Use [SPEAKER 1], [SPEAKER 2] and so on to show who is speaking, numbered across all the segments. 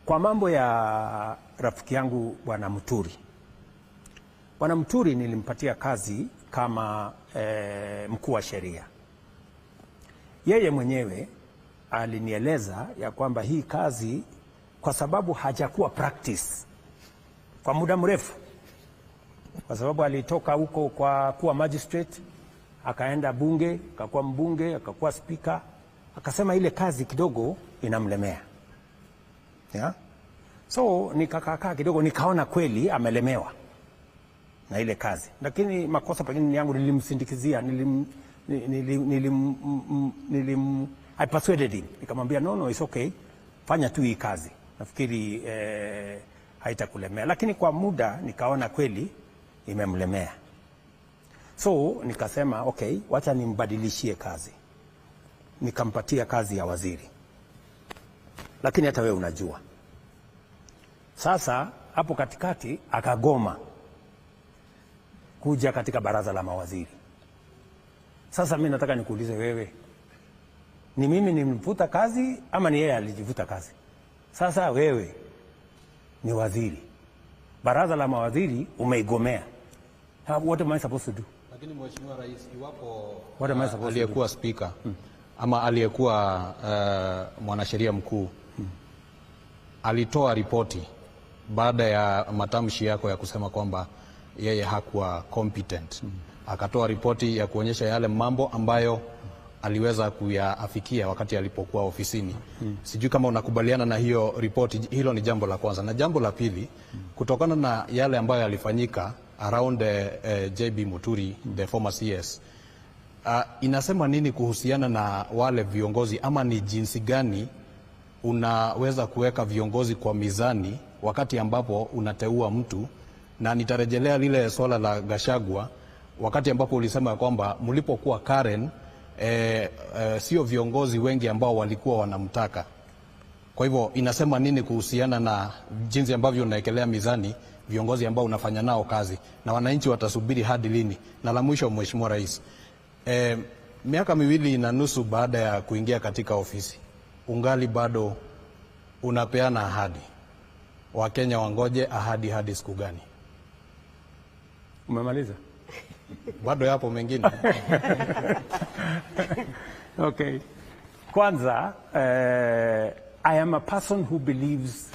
[SPEAKER 1] Kwa mambo ya rafiki yangu Bwana Muturi. Bwana Muturi nilimpatia kazi kama mkuu wa sheria. Yeye mwenyewe alinieleza ya kwamba hii kazi kwa sababu hajakuwa practice kwa muda mrefu, kwa sababu alitoka huko kwa kuwa magistrate, akaenda bunge, akakuwa mbunge, akakuwa speaker, akasema ile kazi kidogo inamlemea. Yeah? So nikakaa kidogo nikaona kweli amelemewa na ile kazi. Lakini makosa pengine ni yangu, nilimsindikizia, I persuaded him. Nikamwambia no, it's okay. Fanya tu hii kazi. Nafikiri haitakulemea. Lakini kwa muda nikaona kweli imemlemea. So nikasema okay, wacha nimbadilishie kazi. Nikampatia kazi ya waziri. Lakini hata wewe unajua. Sasa hapo katikati akagoma kuja katika baraza la mawaziri. Sasa mimi nataka nikuulize wewe, ni mimi nimemvuta kazi ama ni yeye alijivuta kazi? Sasa wewe ni waziri, baraza la mawaziri umeigomea. What am I supposed to do?
[SPEAKER 2] Lakini Mheshimiwa Rais, iwapo aliyekuwa speaker ama aliyekuwa mwanasheria mkuu alitoa ripoti baada ya matamshi yako ya kusema kwamba yeye hakuwa competent, akatoa ripoti ya kuonyesha yale mambo ambayo aliweza kuyaafikia wakati alipokuwa ofisini. Sijui kama unakubaliana na hiyo ripoti. Hilo ni jambo la kwanza. Na jambo la pili, kutokana na yale ambayo yalifanyika around JB Muturi, the former CS, inasema nini kuhusiana na wale viongozi, ama ni jinsi gani unaweza kuweka viongozi kwa mizani wakati ambapo unateua mtu? Na nitarejelea lile swala la Gachagua, wakati ambapo ulisema kwamba mlipokuwa Karen sio viongozi wengi ambao walikuwa wanamtaka. Kwa hivyo inasema nini kuhusiana na jinsi ambavyo unaekelea mizani viongozi ambao unafanya nao kazi, na wananchi watasubiri hadi lini? Na la mwisho, Mheshimiwa Rais, miaka 2.5 baada ya kuingia katika ofisi, ungali bado unapeana ahadi. Wakenya wangoje ahadi hadi siku gani?
[SPEAKER 1] Umemaliza?
[SPEAKER 2] Bado yapo mengine.
[SPEAKER 1] Okay. Kwanza, I am a person who believes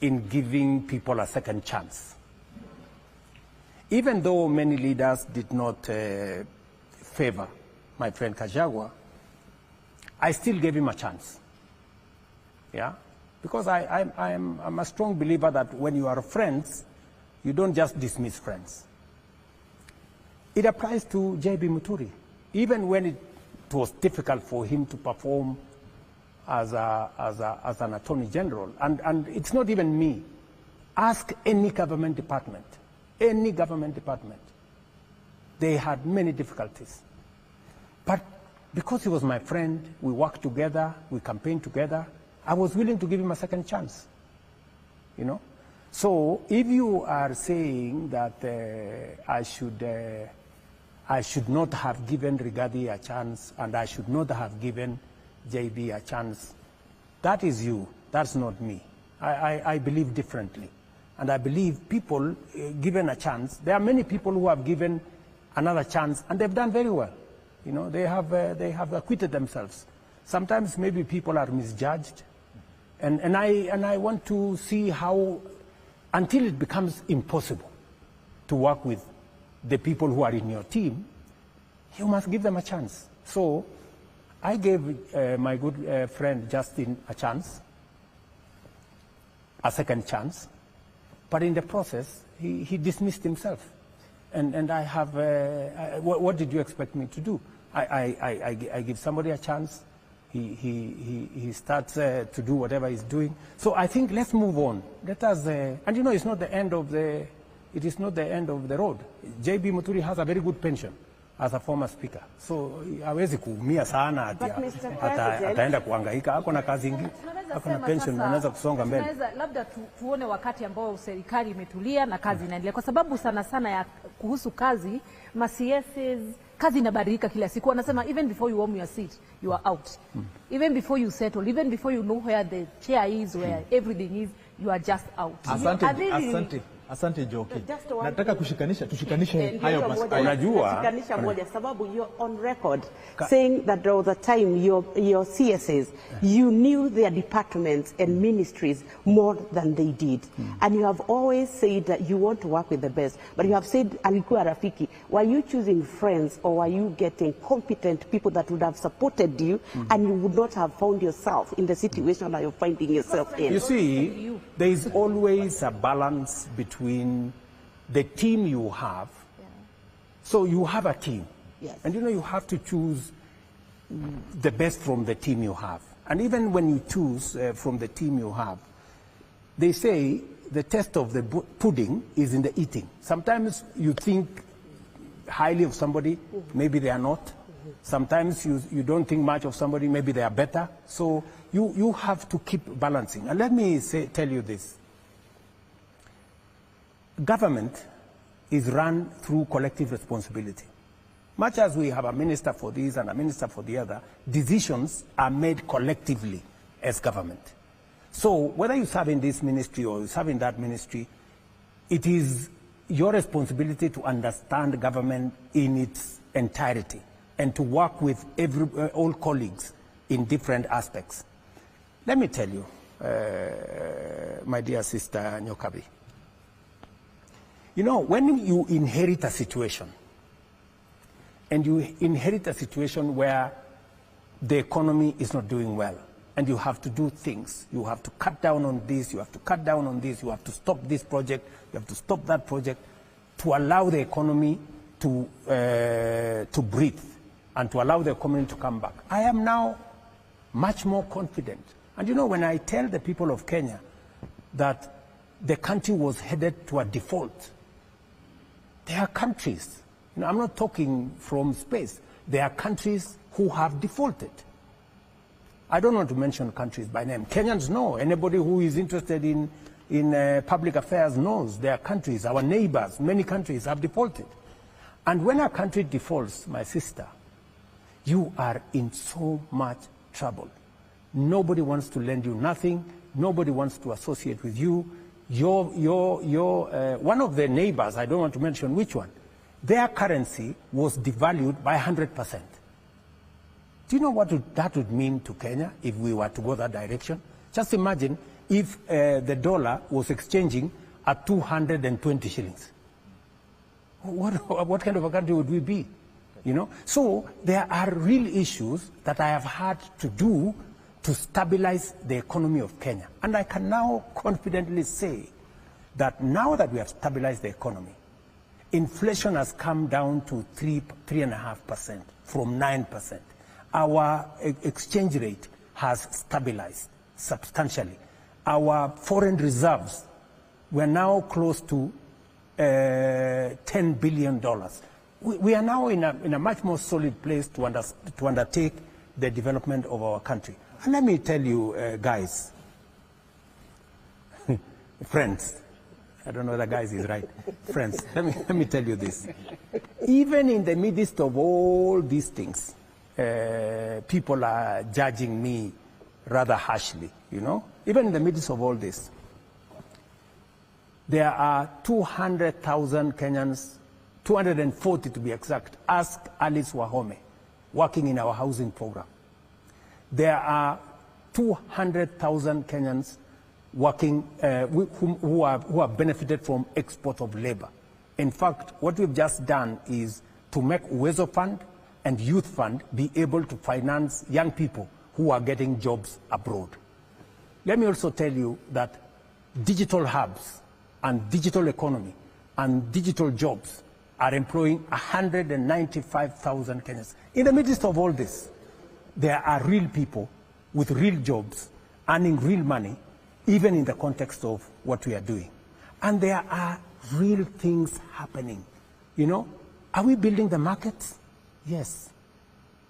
[SPEAKER 1] in giving people a second chance. Even though many leaders did not favor my friend Gachagua, I still gave him a chance. Yeah? Because I'm a strong believer that when you are friends, you don't just dismiss friends. It applies to JB Muturi. Even when it was difficult for him to perform as an attorney general, and it's not even me. Ask any government department. Any government department. They had many difficulties. But because he was my friend, we worked together, we campaigned together, I was willing to give him a second chance. You know? So if you are saying that I should not have given Rigathi a chance and I should not have given JB a chance, that is you, that's not me. I believe differently. And I believe people given a chance, there are many people who have given another chance and they've done very well. You know, they have acquitted themselves. Sometimes maybe people are misjudged. And I want to see how, until it becomes impossible to work with the people who are in your team, you must give them a chance. So I gave my good friend Justin a chance, a second chance, but in the process, he dismissed himself. And I have, what did you expect me to do? I give somebody a chance, he starts to do whatever he's doing. So I think let's move on. Let us, and you know, it's not the end of the, it is not the end of the road. JB Muturi has a very good pension as a former speaker. So hawezi kuumia sana ataenda kuhangaika. Ako na kazi nyingi. Ako na pension, anaweza kusonga mbele.
[SPEAKER 3] Labda tuone wakati ambao serikali imetulia na kazi inaendelea, kwa sababu sana ya kuhusu kazi, ma-CSs kazi inabadilika kila siku. Wanasema even before you warm your seat, you are out. Even before you settle, even before you know where the chair is, where everything is, you are just out.
[SPEAKER 4] Asante Joki. Nataka tushikanishe hayo maswali.
[SPEAKER 1] Unajua,
[SPEAKER 5] moja sababu you're on record saying that there was a time your CSAs, you knew their departments and ministries more than they did. And you have always said that you want to work with the best. But you have said alikuwa rafiki. Were you choosing friends or were you getting competent people that would have supported you and you would not have found yourself in the situation that you're finding yourself in?
[SPEAKER 1] You see, there is always a balance between the team you have. So you have a team.
[SPEAKER 5] Yes.
[SPEAKER 1] And you have to choose the best from the team you have. And even when you choose from the team you have, they say the test of the pudding is in the eating. Sometimes you think highly of somebody, maybe they are not. Sometimes you don't think much of somebody, maybe they are better. So you have to keep balancing. And let me tell you this. Government is run through collective responsibility. Much as we have a minister for this and a minister for the other, decisions are made collectively as government. So whether you serve in this ministry or you serve in that ministry, it is your responsibility to understand government in its entirety and to work with all colleagues in different aspects. Let me tell you, my dear sister Nyokabi, when you inherit a situation, and you inherit a situation where the economy is not doing well, and you have to do things, you have to cut down on this, you have to cut down on this, you have to stop this project, you have to stop that project, to allow the economy to breathe, and to allow the economy to come back. I am now much more confident. And when I tell the people of Kenya that the country was headed to a default, there are countries, I'm not talking from space, there are countries who have defaulted. I don't want to mention countries by name. Kenyans know, anybody who is interested in public affairs knows there are countries, our neighbors, many countries have defaulted. And when a country defaults, my sister, you are in so much trouble. Nobody wants to lend you nothing, nobody wants to associate with you. One of the neighbors, I don't want to mention which one, their currency was devalued by 100%. Do you know what that would mean to Kenya if we were to go that direction? Just imagine if the dollar was exchanging at 220 shillings. What kind of a country would we be? So there are real issues that I have had to do to stabilize the economy of Kenya. And I can now confidently say that now that we have stabilized the economy, inflation has come down to 3.5% from 9%. Our exchange rate has stabilized substantially. Our foreign reserves, we're now close to $10 billion. We are now in a much more solid place to undertake the development of our country. And let me tell you, guys, friends, I don't know whether guys is right, friends, let me tell you this. Even in the midst of all these things, people are judging me rather harshly, Even in the midst of all this, there are 200,000 Kenyans, 240 to be exact, ask Alice Wahome, working in our housing program. There are 200,000 Kenyans working who have benefited from export of labor. In fact, what we've just done is to make Uwezo Fund and Youth Fund be able to finance young people who are getting jobs abroad. Let me also tell you that digital hubs and digital economy and digital jobs are employing 195,000 Kenyans. In the midst of all this, there are real people with real jobs, earning real money, even in the context of what we are doing. And there are real things happening. Are we building the markets? Yes.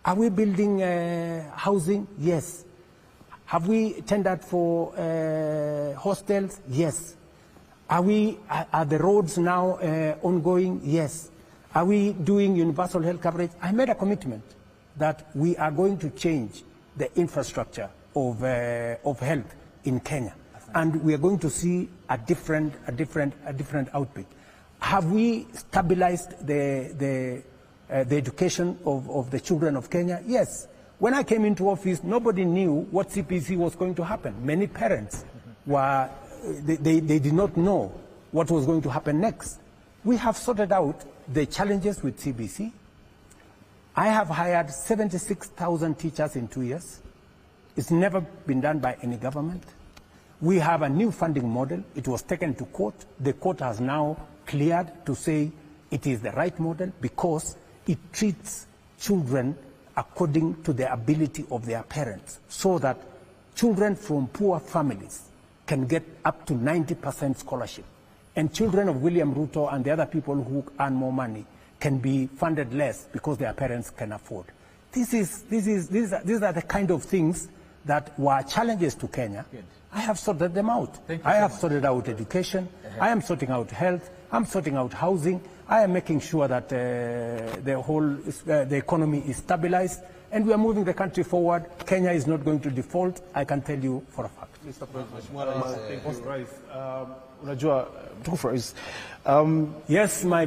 [SPEAKER 1] Are we building housing? Yes. Have we tendered for hostels? Yes. Are the roads now ongoing? Yes. Are we doing universal health coverage? I made a commitment that we are going to change the infrastructure of health in Kenya, and we are going to see a different output. Have we stabilized the education of the children of Kenya? Yes. When I came into office, nobody knew what CPC was going to happen. Many parents they did not know what was going to happen next. We have sorted out the challenges with CBC. I have hired 76,000 teachers in 2 years. It's never been done by any government. We have a new funding model. It was taken to court. The court has now cleared to say it is the right model because it treats children according to the ability of their parents, so that children from poor families can get up to 90% scholarship. And children of William Ruto and the other people who earn more money can be funded less because their parents can afford. These are the kind of things that were challenges to Kenya. Good. I have sorted them out. I have sorted out education. I am sorting out health. I'm sorting out housing. I am making sure that the economy is stabilized, and we are moving the country forward. Kenya is not going to default. I can tell you for a fact.
[SPEAKER 6] Mr. President, thank you, Rais. Unajua, Mtukufu Rais.
[SPEAKER 1] Yes, my